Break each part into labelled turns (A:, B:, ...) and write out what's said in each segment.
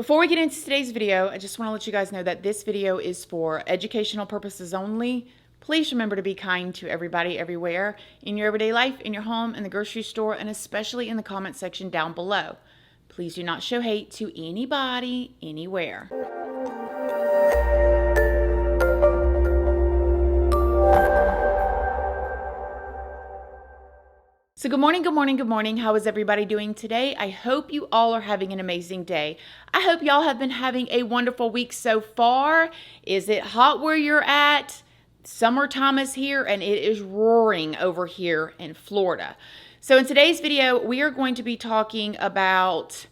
A: Before we get into today's video, I just want to let you guys know that this video is for educational purposes only. Please remember to be kind to everybody everywhere in your everyday life, in your home, in the grocery store, and especially in the comment section down below. Please do not show hate to anybody, anywhere. So good morning, good morning, good morning. How is everybody doing today? I hope you all are having an amazing day. I hope y'all have been having a wonderful week so far. Is it hot where you're at? Summertime is here and it is roaring over here in Florida. So in today's video, we are going to be talking about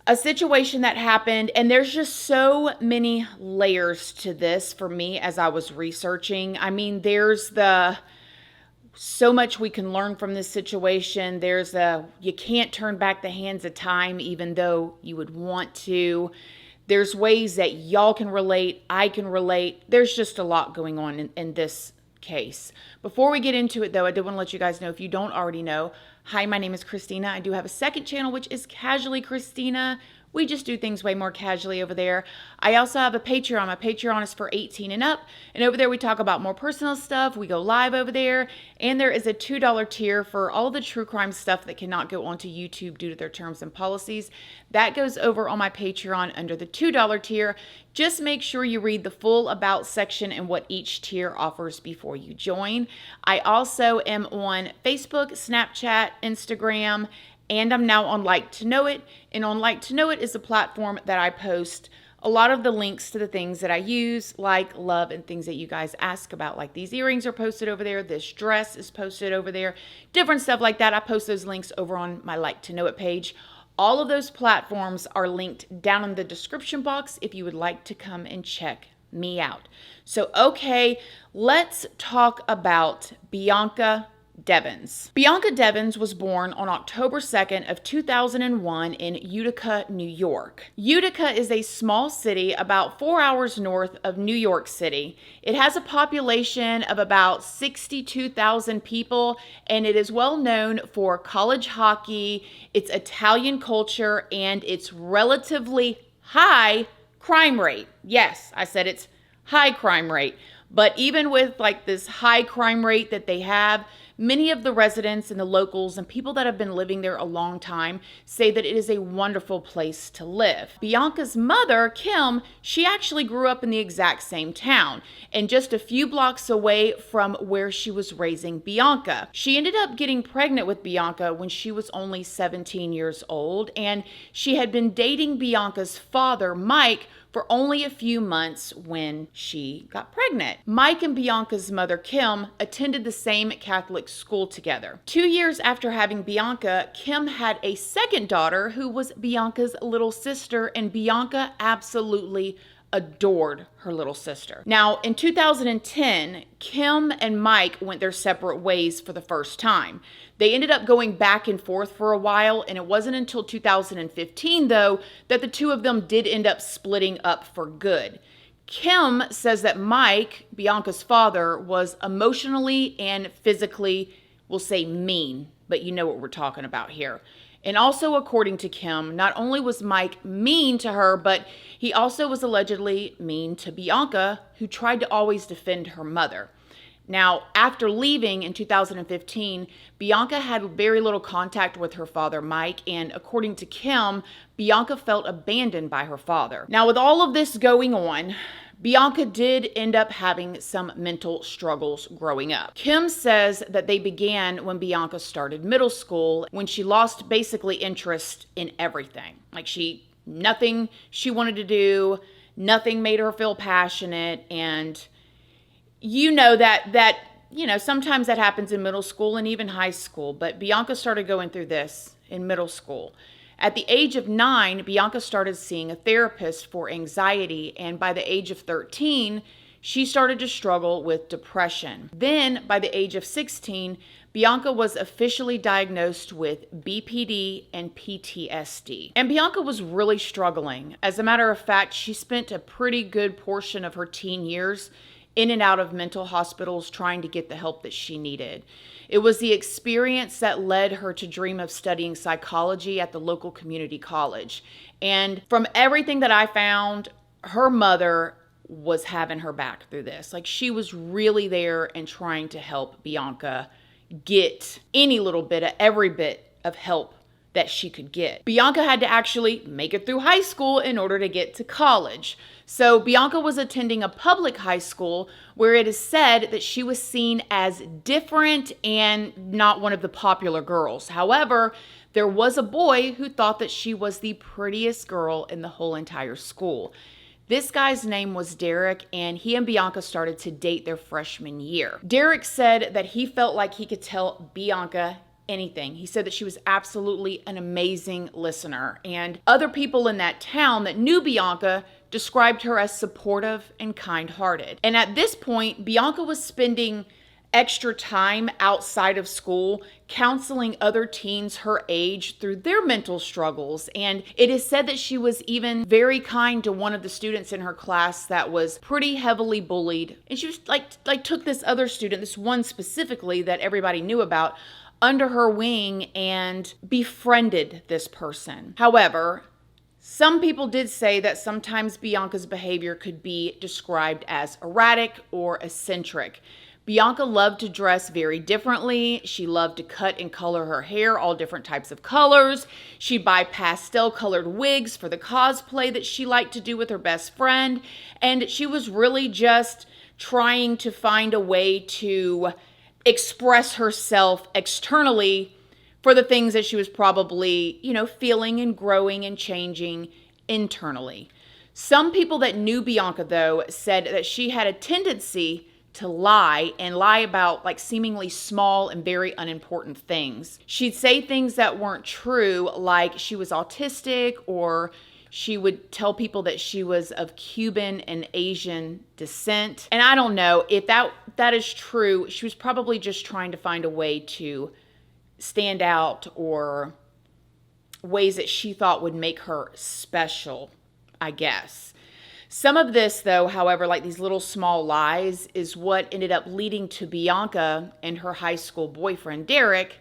A: a situation that happened, and there's just so many layers to this for me as I was researching. I mean, there's so much we can learn from this situation. You can't turn back the hands of time even though you would want to. There's ways that y'all can relate, I can relate. There's just a lot going on in this case. Before we get into it though, I did want to let you guys know, if you don't already know, hi, my name is Christina. I do have a second channel, which is Casually Christina. We just do things way more casually over there. I also have a Patreon. My Patreon is for 18 and up. And over there we talk about more personal stuff. We go live over there. And there is a $2 tier for all the true crime stuff that cannot go onto YouTube due to their terms and policies. That goes over on my Patreon under the $2 tier. Just make sure you read the full about section and what each tier offers before you join. I also am on Facebook, Snapchat, Instagram, and I'm now on Like to Know It. And on Like to Know It is a platform that I post a lot of the links to the things that I use, like, love, and things that you guys ask about. Like these earrings are posted over there. This dress is posted over there. Different stuff like that. I post those links over on my Like to Know It page. All of those platforms are linked down in the description box if you would like to come and check me out. So, okay, let's talk about Bianca Devins. Bianca Devins was born on October 2nd of 2001 in Utica, New York. Utica is a small city about 4 hours north of New York City. It has a population of about 62,000 people, and it is well known for college hockey, its Italian culture, and its relatively high crime rate. Yes, I said it's high crime rate. But even with like this high crime rate that they have, many of the residents and the locals and people that have been living there a long time say that it is a wonderful place to live. Bianca's mother, Kim, she actually grew up in the exact same town and just a few blocks away from where she was raising Bianca. She ended up getting pregnant with Bianca when she was only 17 years old, and she had been dating Bianca's father, Mike, for only a few months when she got pregnant. Mike and Bianca's mother, Kim, attended the same Catholic school together. 2 years after having Bianca, Kim had a second daughter who was Bianca's little sister, and Bianca absolutely adored her little sister. Now, in 2010, Kim and Mike went their separate ways for the first time. They ended up going back and forth for a while, and it wasn't until 2015, though, that the two of them did end up splitting up for good. Kim says that Mike, Bianca's father, was emotionally and physically, we'll say mean, but you know what we're talking about here. And also, according to Kim, not only was Mike mean to her, but he also was allegedly mean to Bianca, who tried to always defend her mother. Now, after leaving in 2015, Bianca had very little contact with her father, Mike, and according to Kim, Bianca felt abandoned by her father. Now, with all of this going on, Bianca did end up having some mental struggles growing up. Kim says that they began when Bianca started middle school, when she lost basically interest in everything. Like nothing she wanted to do, nothing made her feel passionate, and you know that sometimes that happens in middle school and even high school, but Bianca started going through this in middle school. At the age of 9, Bianca started seeing a therapist for anxiety, and by the age of 13, she started to struggle with depression. Then, by the age of 16, Bianca was officially diagnosed with BPD and PTSD. And Bianca was really struggling. As a matter of fact, she spent a pretty good portion of her teen years in and out of mental hospitals trying to get the help that she needed. It was the experience that led her to dream of studying psychology at the local community college. And from everything that I found, her mother was having her back through this. Like, she was really there and trying to help Bianca get any little bit of every bit of help that she could get. Bianca had to actually make it through high school in order to get to college. So Bianca was attending a public high school where it is said that she was seen as different and not one of the popular girls. However, there was a boy who thought that she was the prettiest girl in the whole entire school. This guy's name was Derek, and he and Bianca started to date their freshman year. Derek said that he felt like he could tell Bianca anything. He said that she was absolutely an amazing listener, and other people in that town that knew Bianca described her as supportive and kind-hearted. And at this point, Bianca was spending extra time outside of school counseling other teens her age through their mental struggles. And it is said that she was even very kind to one of the students in her class that was pretty heavily bullied. And she was like took this other student, this one specifically that everybody knew about, under her wing and befriended this person. However, some people did say that sometimes Bianca's behavior could be described as erratic or eccentric. Bianca loved to dress very differently. She loved to cut and color her hair all different types of colors. She'd buy pastel colored wigs for the cosplay that she liked to do with her best friend. And she was really just trying to find a way to express herself externally for the things that she was probably, feeling and growing and changing internally. Some people that knew Bianca, though, said that she had a tendency to lie about seemingly small and very unimportant things. She'd say things that weren't true, like she was autistic, or she would tell people that she was of Cuban and Asian descent. And I don't know if that is true. She was probably just trying to find a way to stand out, or ways that she thought would make her special, I guess. Some of this, though, however, like these little small lies, is what ended up leading to Bianca and her high school boyfriend, Derek,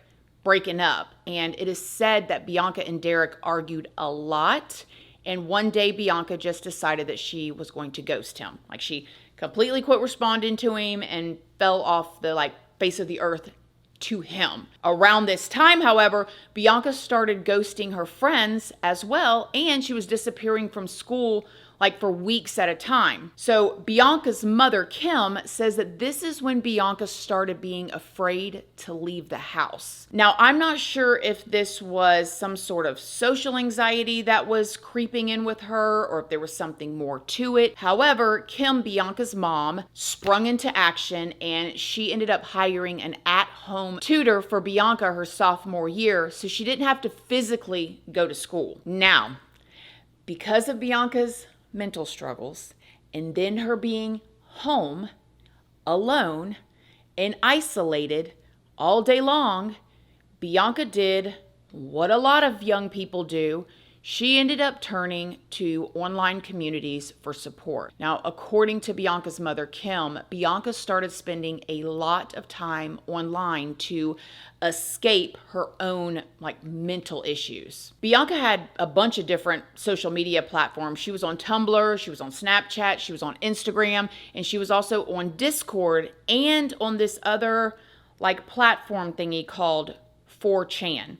A: breaking up. And it is said that Bianca and Derek argued a lot. And one day, Bianca just decided that she was going to ghost him. Like, she completely quit responding to him and fell off the face of the earth to him. Around this time, however, Bianca started ghosting her friends as well, and she was disappearing from school for weeks at a time. So Bianca's mother, Kim, says that this is when Bianca started being afraid to leave the house. Now, I'm not sure if this was some sort of social anxiety that was creeping in with her, or if there was something more to it. However, Kim, Bianca's mom, sprung into action, and she ended up hiring an at-home tutor for Bianca her sophomore year, so she didn't have to physically go to school. Now, because of Bianca's mental struggles, and then her being home, alone, and isolated all day long, Bianca did what a lot of young people do. She ended up turning to online communities for support. Now, according to Bianca's mother, Kim, Bianca started spending a lot of time online to escape her own mental issues. Bianca had a bunch of different social media platforms. She was on Tumblr, she was on Snapchat, she was on Instagram, and she was also on Discord and on this other platform thingy called 4chan.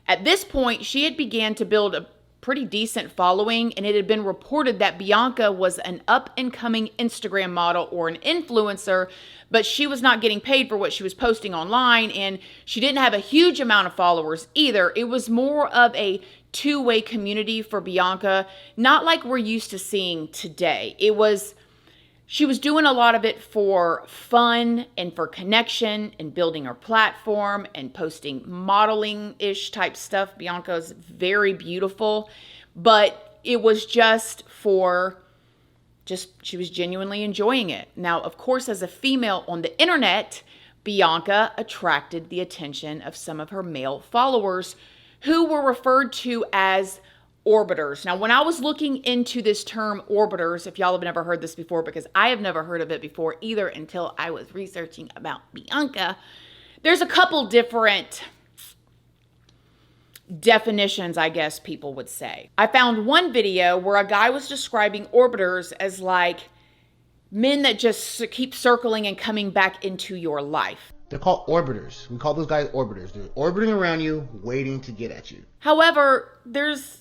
A: At this point, she had began to build a pretty decent following, and it had been reported that Bianca was an up-and-coming Instagram model or an influencer, but she was not getting paid for what she was posting online, and she didn't have a huge amount of followers either. It was more of a two-way community for Bianca, not like we're used to seeing today. She was doing a lot of it for fun and for connection and building her platform and posting modeling-ish type stuff. Bianca's very beautiful, but it was just she was genuinely enjoying it. Now, of course, as a female on the internet, Bianca attracted the attention of some of her male followers who were referred to as orbiters. Now, when I was looking into this term orbiters, if y'all have never heard this before, because I have never heard of it before either until I was researching about Bianca, there's a couple different definitions, I guess people would say. I found one video where a guy was describing orbiters as like men that just keep circling and coming back into your life.
B: They're called orbiters. We call those guys orbiters. They're orbiting around you, waiting to get at you.
A: However, there's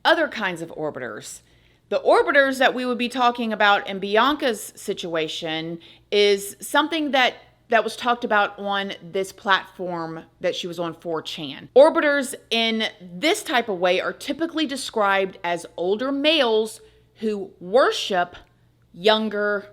A: other kinds of orbiters. The orbiters that we would be talking about in Bianca's situation is something that was talked about on this platform that she was on, 4chan. Orbiters in this type of way are typically described as older males who worship younger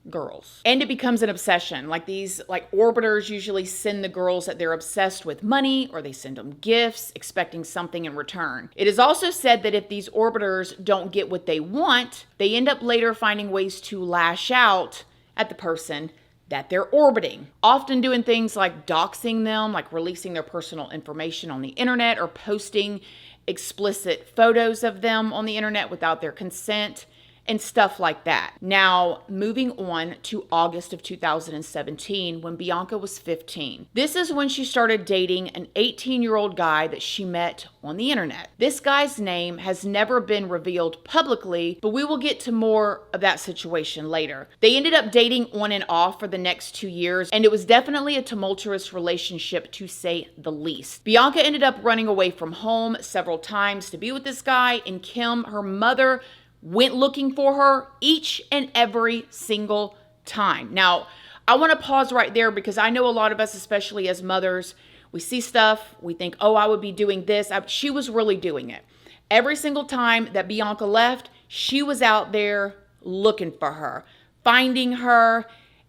A: girls. And it becomes an obsession. Like orbiters usually send the girls that they're obsessed with money, or they send them gifts expecting something in return. It is also said that if these orbiters don't get what they want, they end up later finding ways to lash out at the person that they're orbiting. Often doing things like doxing them, like releasing their personal information on the internet, or posting explicit photos of them on the internet without their consent, and stuff like that. Now, moving on to August of 2017, when Bianca was 15. This is when she started dating an 18-year-old guy that she met on the internet. This guy's name has never been revealed publicly, but we will get to more of that situation later. They ended up dating on and off for the next 2 years, and it was definitely a tumultuous relationship, to say the least. Bianca ended up running away from home several times to be with this guy, and Kim, her mother, went looking for her each and every single time. Now, I want to pause right there because I know a lot of us, especially as mothers, we see stuff, we think, oh, I would be doing this. She was really doing it. Every single time that Bianca left, she was out there looking for her, finding her,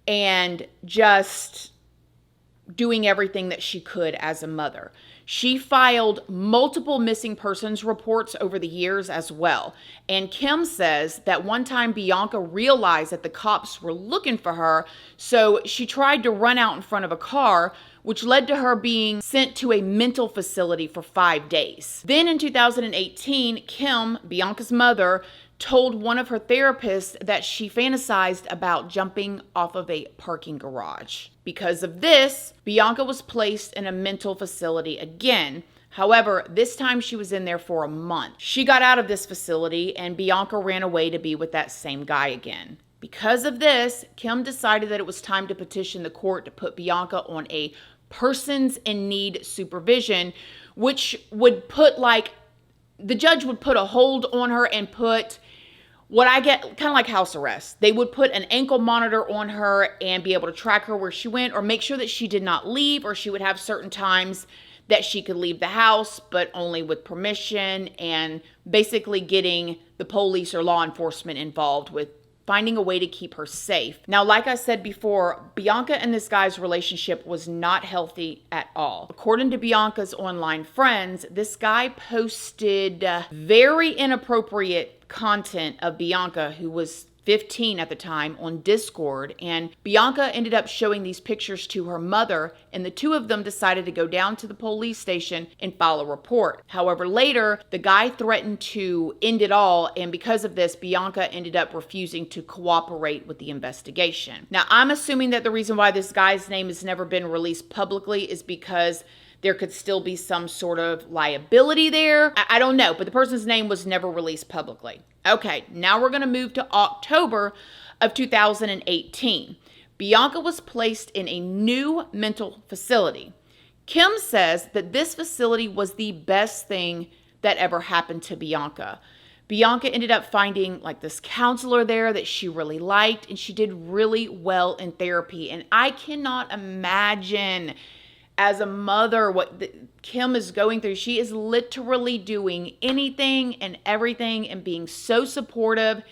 A: and just doing everything that she could as a mother. She filed multiple missing persons reports over the years as well. And Kim says that one time Bianca realized that the cops were looking for her, so she tried to run out in front of a car, which led to her being sent to a mental facility for 5 days. Then in 2018, Kim, Bianca's mother, told one of her therapists that she fantasized about jumping off of a parking garage. Because of this, Bianca was placed in a mental facility again. However, this time she was in there for a month. She got out of this facility and Bianca ran away to be with that same guy again. Because of this, Kim decided that it was time to petition the court to put Bianca on a persons in need supervision, which would put the judge would put a hold on her and put what I get kind of like house arrest. They would put an ankle monitor on her and be able to track her where she went, or make sure that she did not leave, or she would have certain times that she could leave the house, but only with permission, and basically getting the police or law enforcement involved with finding a way to keep her safe. Now, like I said before, Bianca and this guy's relationship was not healthy at all. According to Bianca's online friends, this guy posted very inappropriate content of Bianca, who was 15 at the time, on Discord, and Bianca ended up showing these pictures to her mother, and the two of them decided to go down to the police station and file a report. However, later, the guy threatened to end it all, and because of this, Bianca ended up refusing to cooperate with the investigation. Now, I'm assuming that the reason why this guy's name has never been released publicly is because there could still be some sort of liability there. I don't know, but the person's name was never released publicly. Okay, now we're going to move to October of 2018. Bianca was placed in a new mental facility. Kim says that this facility was the best thing that ever happened to Bianca. Bianca ended up finding this counselor there that she really liked, and she did really well in therapy. And I cannot imagine, as a mother, what Kim is going through. She is literally doing anything and everything and being so supportive.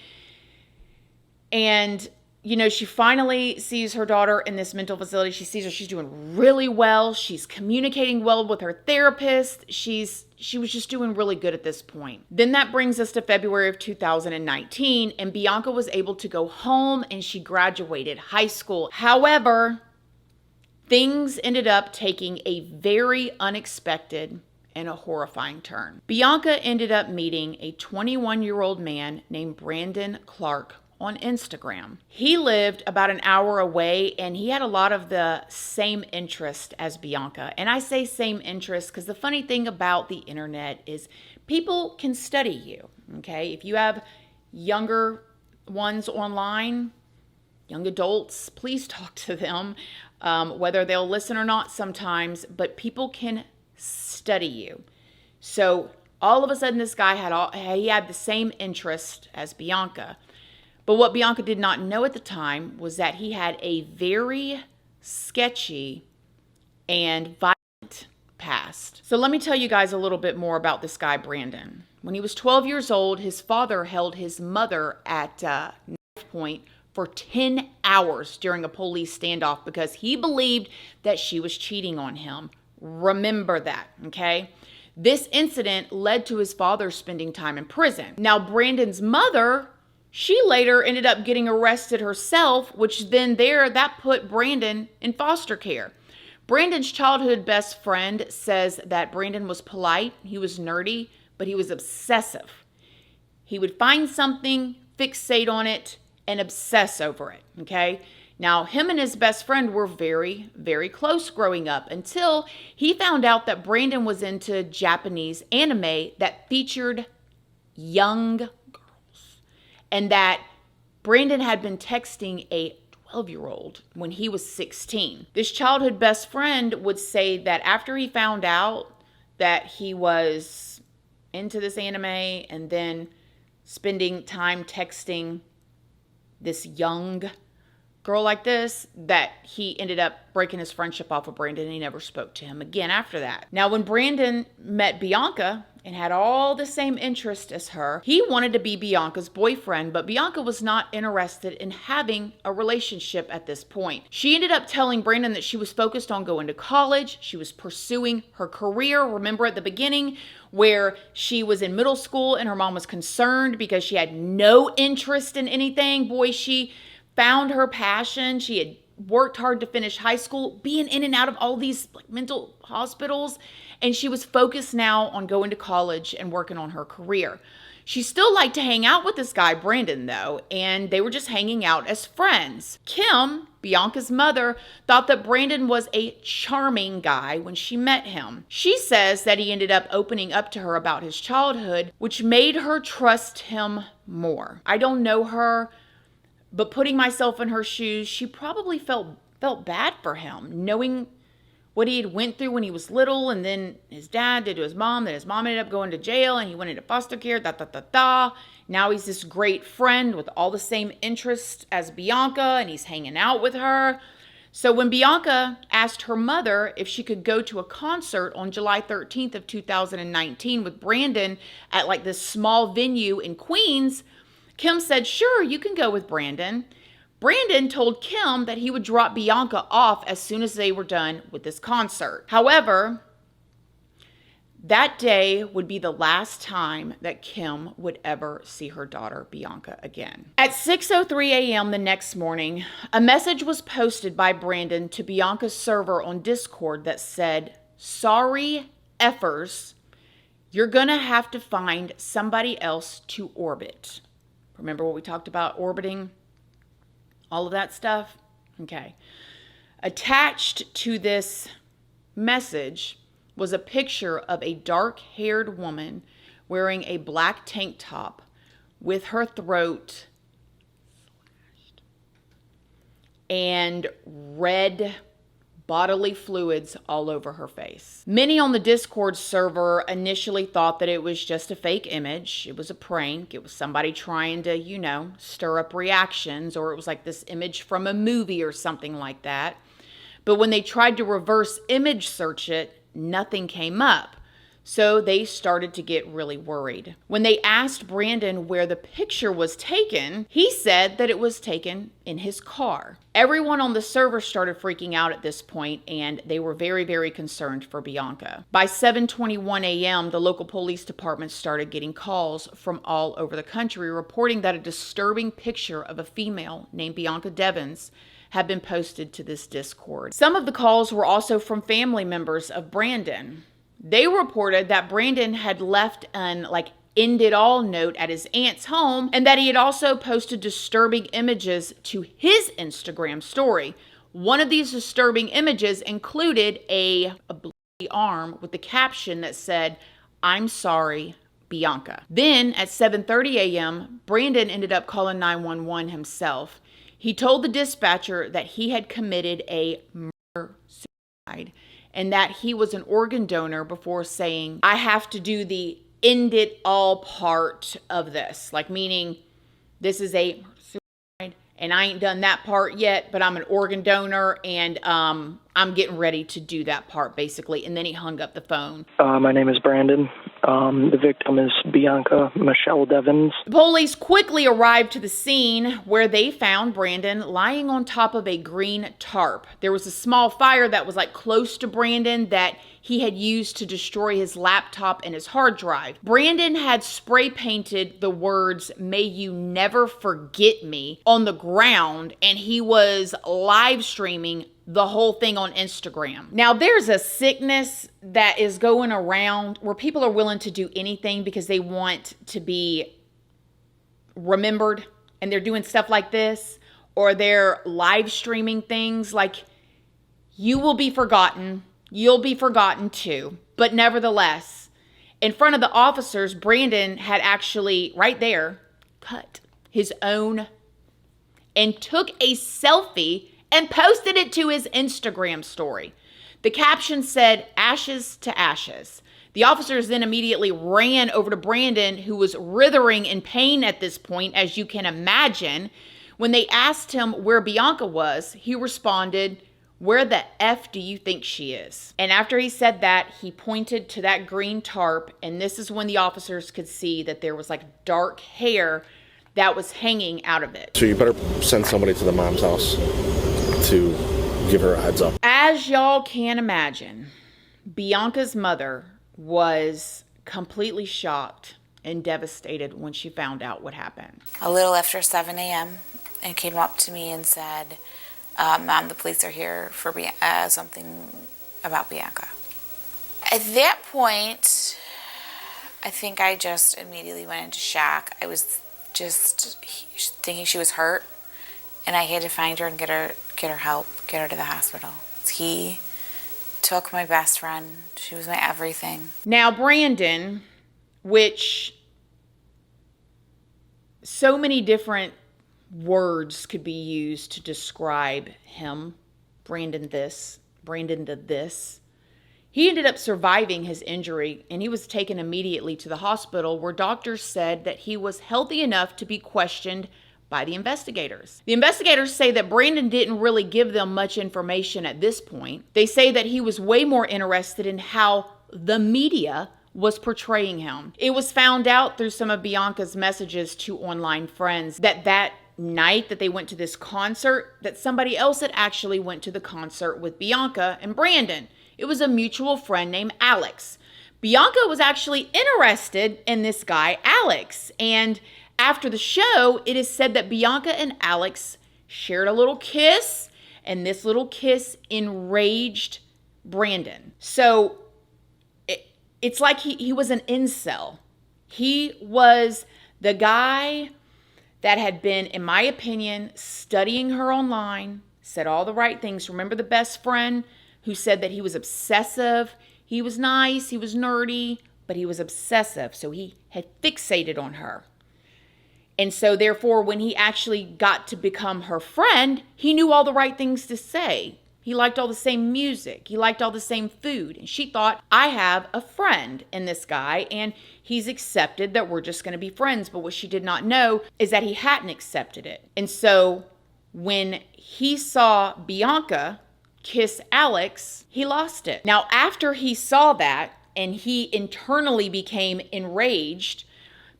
A: And, she finally sees her daughter in this mental facility. She sees her. She's doing really well. She's communicating well with her therapist. She was just doing really good at this point. Then that brings us to February of 2019, and Bianca was able to go home and she graduated high school. However, things ended up taking a very unexpected and a horrifying turn. Bianca ended up meeting a 21-year-old man named Brandon Clark on Instagram. He lived about an hour away and he had a lot of the same interest as Bianca. And I say same interest because the funny thing about the internet is people can study you, okay? If you have younger ones online, young adults, please talk to them, whether they'll listen or not sometimes, but people can study you. So all of a sudden this guy had the same interest as Bianca. But what Bianca did not know at the time was that he had a very sketchy and violent past. So let me tell you guys a little bit more about this guy, Brandon. When he was 12 years old, his father held his mother at knife point for 10 hours during a police standoff because he believed that she was cheating on him. Remember that, okay? This incident led to his father spending time in prison. Now, Brandon's mother, she later ended up getting arrested herself, which then that put Brandon in foster care. Brandon's childhood best friend says that Brandon was polite, he was nerdy, but he was obsessive. He would find something, fixate on it, and obsess over it, okay? Now, him and his best friend were very, very close growing up until he found out that Brandon was into Japanese anime that featured young girls and that Brandon had been texting a 12-year-old when he was 16. This childhood best friend would say that after he found out that he was into this anime and then spending time texting this young girl like this, that he ended up breaking his friendship off with Brandon and he never spoke to him again after that. Now, when Brandon met Bianca and had all the same interest as her, he wanted to be Bianca's boyfriend, but Bianca was not interested in having a relationship at this point. She ended up telling Brandon that she was focused on going to college. She was pursuing her career. Remember at the beginning where she was in middle school and her mom was concerned because she had no interest in anything? Boy, she found her passion. She had worked hard to finish high school, being in and out of all these mental hospitals, and she was focused now on going to college and working on her career. She still liked to hang out with this guy, Brandon, though, and they were just hanging out as friends. Kim, Bianca's mother, thought that Brandon was a charming guy when she met him. She says that he ended up opening up to her about his childhood, which made her trust him more. I don't know her, but putting myself in her shoes, she probably felt bad for him, knowing what he had went through when he was little, and then his dad did to his mom, then his mom ended up going to jail, and he went into foster care, Now he's this great friend with all the same interests as Bianca, and he's hanging out with her. So when Bianca asked her mother if she could go to a concert on July 13th of 2019 with Brandon at like this small venue in Queens, Kim said, sure, you can go with Brandon. Brandon told Kim that he would drop Bianca off as soon as they were done with this concert. However, that day would be the last time that Kim would ever see her daughter, Bianca, again. At 6:03 a.m. the next morning, a message was posted by Brandon to Bianca's server on Discord that said, sorry, effers, you're gonna have to find somebody else to orbit. Remember what we talked about, orbiting? All of that stuff? Okay. Attached to this message was a picture of a dark-haired woman wearing a black tank top with her throat slashed and red bodily fluids all over her face. Many on the Discord server initially thought that it was just a fake image. It was a prank. It was somebody trying to, stir up reactions, or it was like this image from a movie or something like that. But when they tried to reverse image search it, nothing came up. So they started to get really worried. When they asked Brandon where the picture was taken, he said that it was taken in his car. Everyone on the server started freaking out at this point, and they were very, very concerned for Bianca. By 7:21 a.m., the local police department started getting calls from all over the country reporting that a disturbing picture of a female named Bianca Devins had been posted to this Discord. Some of the calls were also from family members of Brandon. They reported that Brandon had left an end it all note at his aunt's home, and that he had also posted disturbing images to his Instagram story. One of these disturbing images included a bloody arm with the caption that said, "I'm sorry, Bianca." Then at 7:30 a.m., Brandon ended up calling 911 himself. He told the dispatcher that he had committed a murder-suicide and that he was an organ donor before saying, "I have to do the end it all part of this." Meaning, this is a suicide and I ain't done that part yet, but I'm an organ donor and I'm getting ready to do that part, basically. And then he hung up the phone.
C: My name is Brandon. The victim is Bianca Michelle Devins.
A: The police quickly arrived to the scene where they found Brandon lying on top of a green tarp. There was a small fire that was close to Brandon that he had used to destroy his laptop and his hard drive. Brandon had spray painted the words, "May you never forget me," on the ground, and he was live streaming the whole thing on Instagram. Now, there's a sickness that is going around where people are willing to do anything because they want to be remembered, and they're doing stuff like this, or they're live streaming things you will be forgotten. You'll be forgotten too. But nevertheless, in front of the officers, Brandon had actually right there cut his own and took a selfie and posted it to his Instagram story. The caption said, "Ashes to ashes." The officers then immediately ran over to Brandon, who was writhing in pain at this point, as you can imagine. When they asked him where Bianca was, he responded, "Where the F do you think she is?" And after he said that, he pointed to that green tarp, and this is when the officers could see that there was dark hair that was hanging out of it.
D: So you better send somebody to the mom's house to give her a heads up.
A: As y'all can imagine, Bianca's mother was completely shocked and devastated when she found out what happened.
E: A little after 7 a.m. and came up to me and said, "Mom, the police are here for something about Bianca." At that point, I think I just immediately went into shock. I was just thinking she was hurt, and I had to find her and get her help, get her to the hospital. He took my best friend. She was my everything.
A: Now, Brandon, which so many different words could be used to describe him. Brandon this, Brandon did this. He ended up surviving his injury, and he was taken immediately to the hospital, where doctors said that he was healthy enough to be questioned by the investigators. The investigators say that Brandon didn't really give them much information at this point. They say that he was way more interested in how the media was portraying him. It was found out through some of Bianca's messages to online friends that night that they went to this concert, that somebody else had actually went to the concert with Bianca and Brandon. It was a mutual friend named Alex. Bianca was actually interested in this guy, Alex. And after the show, it is said that Bianca and Alex shared a little kiss, and this little kiss enraged Brandon. So it's like he was an incel. He was the guy that had been, in my opinion, studying her online, said all the right things. Remember the best friend who said that he was obsessive? He was nice, he was nerdy, but he was obsessive. So he had fixated on her. And so therefore, when he actually got to become her friend, he knew all the right things to say. He liked all the same music. He liked all the same food. And she thought, I have a friend in this guy, and he's accepted that we're just going to be friends. But what she did not know is that he hadn't accepted it. And so when he saw Bianca kiss Alex, he lost it. Now, after he saw that and he internally became enraged,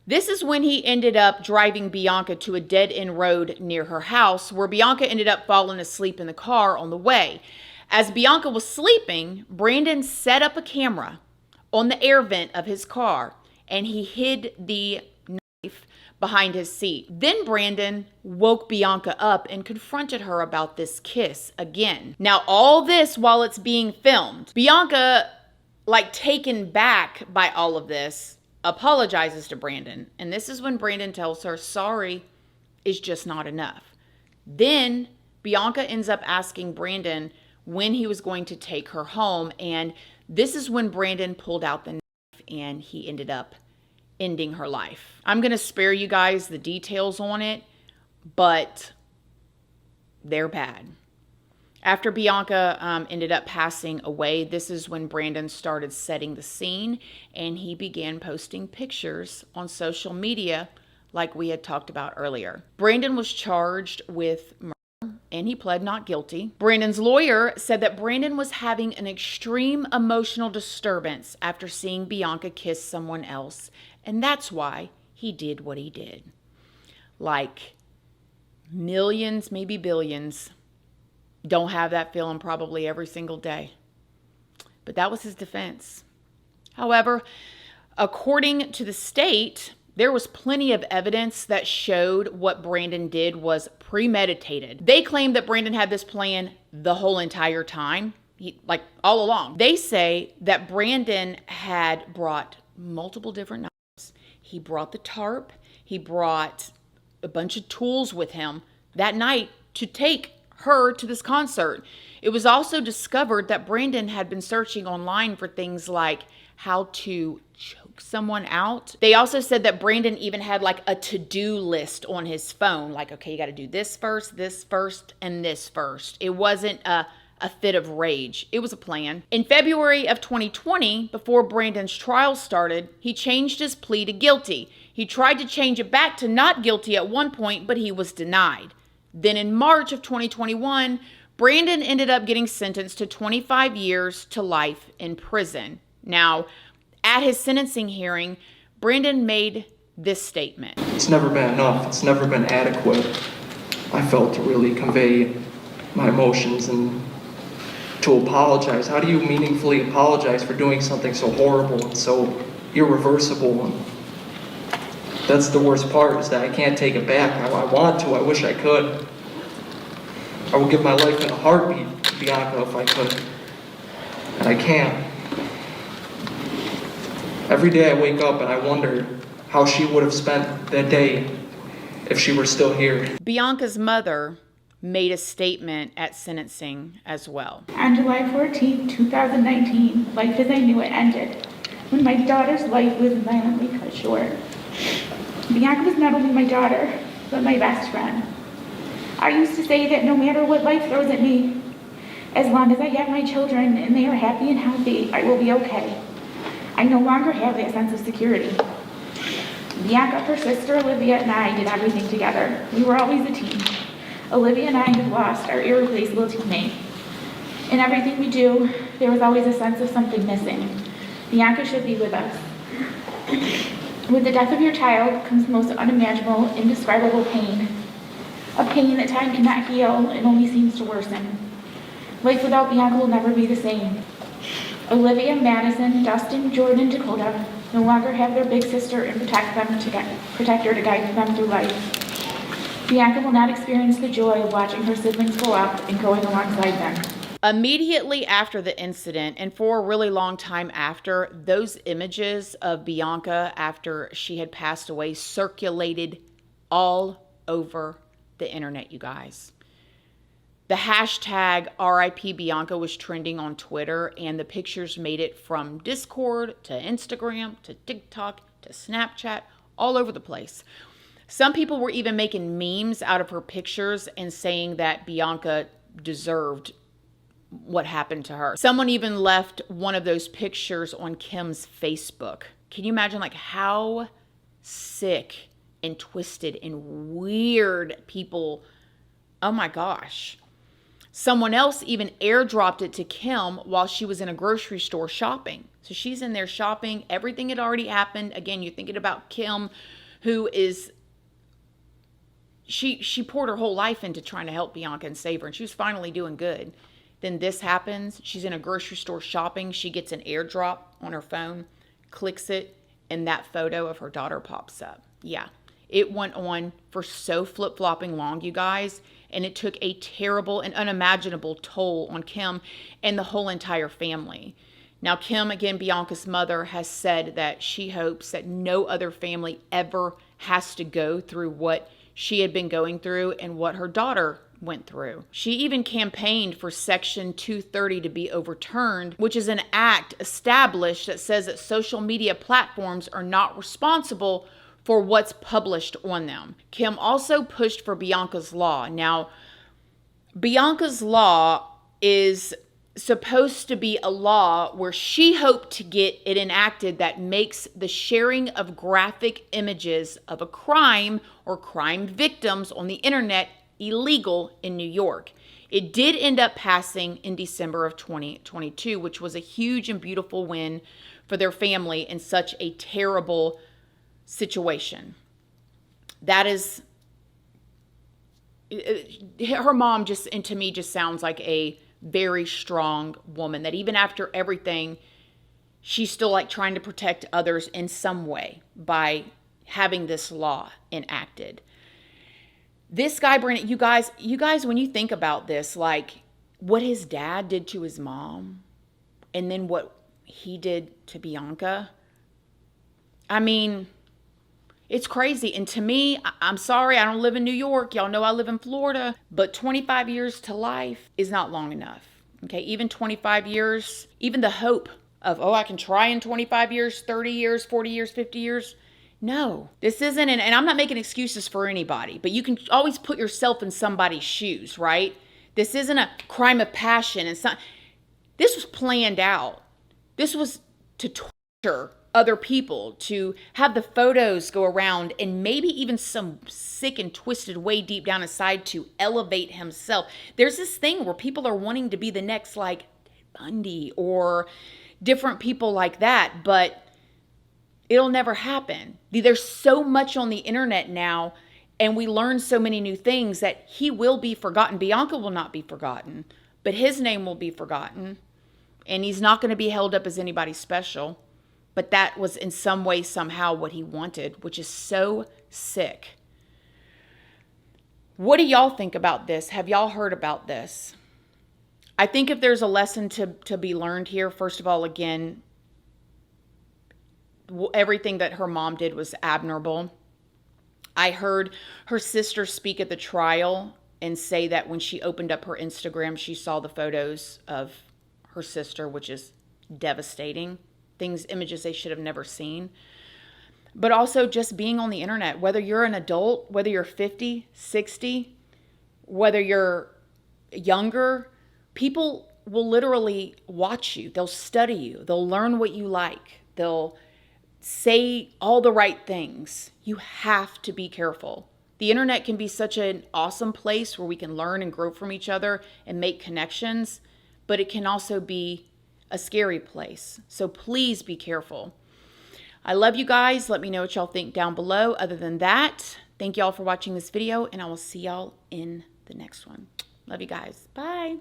A: this is when he ended up driving Bianca to a dead-end road near her house, where Bianca ended up falling asleep in the car on the way. As Bianca was sleeping, Brandon set up a camera on the air vent of his car, and he hid the knife behind his seat. Then Brandon woke Bianca up and confronted her about this kiss again. Now, all this while it's being filmed. Bianca like taken back by all of this, apologizes to Brandon. And this is when Brandon tells her, sorry is just not enough. Then Bianca ends up asking Brandon when he was going to take her home. And this is when Brandon pulled out the knife and he ended up ending her life. I'm going to spare you guys the details on it, but they're bad. After Bianca ended up passing away, this is when Brandon started setting the scene and he began posting pictures on social media like we had talked about earlier. Brandon was charged with murder and he pled not guilty. Brandon's lawyer said that Brandon was having an extreme emotional disturbance after seeing Bianca kiss someone else, and that's why he did what he did. Like millions, maybe billions, don't have that feeling probably every single day. But that was his defense. However, according to the state, there was plenty of evidence that showed what Brandon did was premeditated. They claimed that Brandon had this plan the whole entire time, like all along. They say that Brandon had brought multiple different knives. He brought the tarp. He brought a bunch of tools with him that night to take her to this concert. It was also discovered that Brandon had been searching online for things like how to choke someone out. They also said that Brandon even had like a to-do list on his phone. Like, okay, you got to do this first, and this first. It wasn't a fit of rage. It was a plan. In February of 2020, before Brandon's trial started, he changed his plea to guilty. He tried to change it back to not guilty at one point, but he was denied. Then in March of 2021, Brandon ended up getting sentenced to 25 years to life in prison. Now, at his sentencing hearing, Brandon made this statement.
F: It's never been enough. It's never been adequate, I felt, to really convey my emotions and to apologize. How do you meaningfully apologize for doing something so horrible and so irreversible? And that's the worst part, is that I can't take it back. I want to. I wish I could. I would give my life in a heartbeat to Bianca if I could. And I can't. Every day I wake up and I wonder how she would have spent that day if she were still here.
A: Bianca's mother made a statement at sentencing as well.
G: On July 14, 2019, life as I knew it ended when my daughter's life was violently cut short. Bianca was not only my daughter, but my best friend. I used to say that no matter what life throws at me, as long as I have my children and they are happy and healthy, I will be okay. I no longer have that sense of security. Bianca, her sister Olivia, and I did everything together. We were always a team. Olivia and I had lost our irreplaceable teammate. In everything we do, there was always a sense of something missing. Bianca should be with us. With the death of your child comes the most unimaginable, indescribable pain. A pain that time cannot heal and only seems to worsen. Life without Bianca will never be the same. Olivia, Madison, Dustin, Jordan, and Dakota no longer have their big sister and protect her to guide them through life. Bianca will not experience the joy of watching her siblings grow up and growing alongside them.
A: Immediately after the incident, and for a really long time after, those images of Bianca after she had passed away circulated all over the internet, you guys. The hashtag RIP Bianca was trending on Twitter, and the pictures made it from Discord to Instagram to TikTok to Snapchat, all over the place. Some people were even making memes out of her pictures and saying that Bianca deserved what happened to her. Someone even left one of those pictures on Kim's Facebook. Can you imagine like how sick and twisted and weird people, oh my gosh. Someone else even airdropped it to Kim while she was in a grocery store shopping. So she's in there shopping. Everything had already happened. Again, you're thinking about Kim, who is, she poured her whole life into trying to help Bianca and save her, and she was finally doing good. Then this happens. She's in a grocery store shopping. She gets an airdrop on her phone, clicks it, and that photo of her daughter pops up. Yeah, it went on for so flip-flopping long, you guys, and it took a terrible and unimaginable toll on Kim and the whole entire family. Now, Kim, again, Bianca's mother, has said that she hopes that no other family ever has to go through what she had been going through and what her daughter went through. She even campaigned for Section 230 to be overturned, which is an act established that says that social media platforms are not responsible for what's published on them. Kim also pushed for Bianca's Law. Now, Bianca's Law is supposed to be a law where she hoped to get it enacted that makes the sharing of graphic images of a crime or crime victims on the internet illegal in New York. It did end up passing in December of 2022, which was a huge and beautiful win for their family in such a terrible situation. That is, her mom just, and to me, just sounds like a very strong woman, that even after everything, she's still like trying to protect others in some way by having this law enacted. This guy, Brandon, you guys, when you think about this, like what his dad did to his mom and then what he did to Bianca, I mean, it's crazy. And to me, I'm sorry, I don't live in New York. Y'all know I live in Florida. But 25 years to life is not long enough. Okay, even 25 years, even the hope of, oh, I can try in 25 years, 30 years, 40 years, 50 years. No, this isn't, and I'm not making excuses for anybody, but you can always put yourself in somebody's shoes, right? This isn't a crime of passion. This was planned out. This was to torture other people, to have the photos go around, and maybe even some sick and twisted way deep down inside to elevate himself. There's this thing where people are wanting to be the next like Bundy or different people like that, but it'll never happen. There's so much on the internet now, and we learn so many new things that he will be forgotten. Bianca will not be forgotten, but his name will be forgotten, and he's not going to be held up as anybody special. But that was in some way, somehow what he wanted, which is so sick. What do y'all think about this? Have y'all heard about this? I think if there's a lesson to be learned here, first of all, again, everything that her mom did was admirable. I heard her sister speak at the trial and say that when she opened up her Instagram, she saw the photos of her sister, which is devastating. Images they should have never seen. But also just being on the internet, whether you're an adult, whether you're 50, 60, whether you're younger, people will literally watch you. They'll study you. They'll learn what you like. They'll say all the right things. You have to be careful. The internet can be such an awesome place where we can learn and grow from each other and make connections, but it can also be a scary place. So please be careful. I love you guys. Let me know what y'all think down below. Other than that, thank y'all for watching this video, and I will see y'all in the next one. Love you guys. Bye.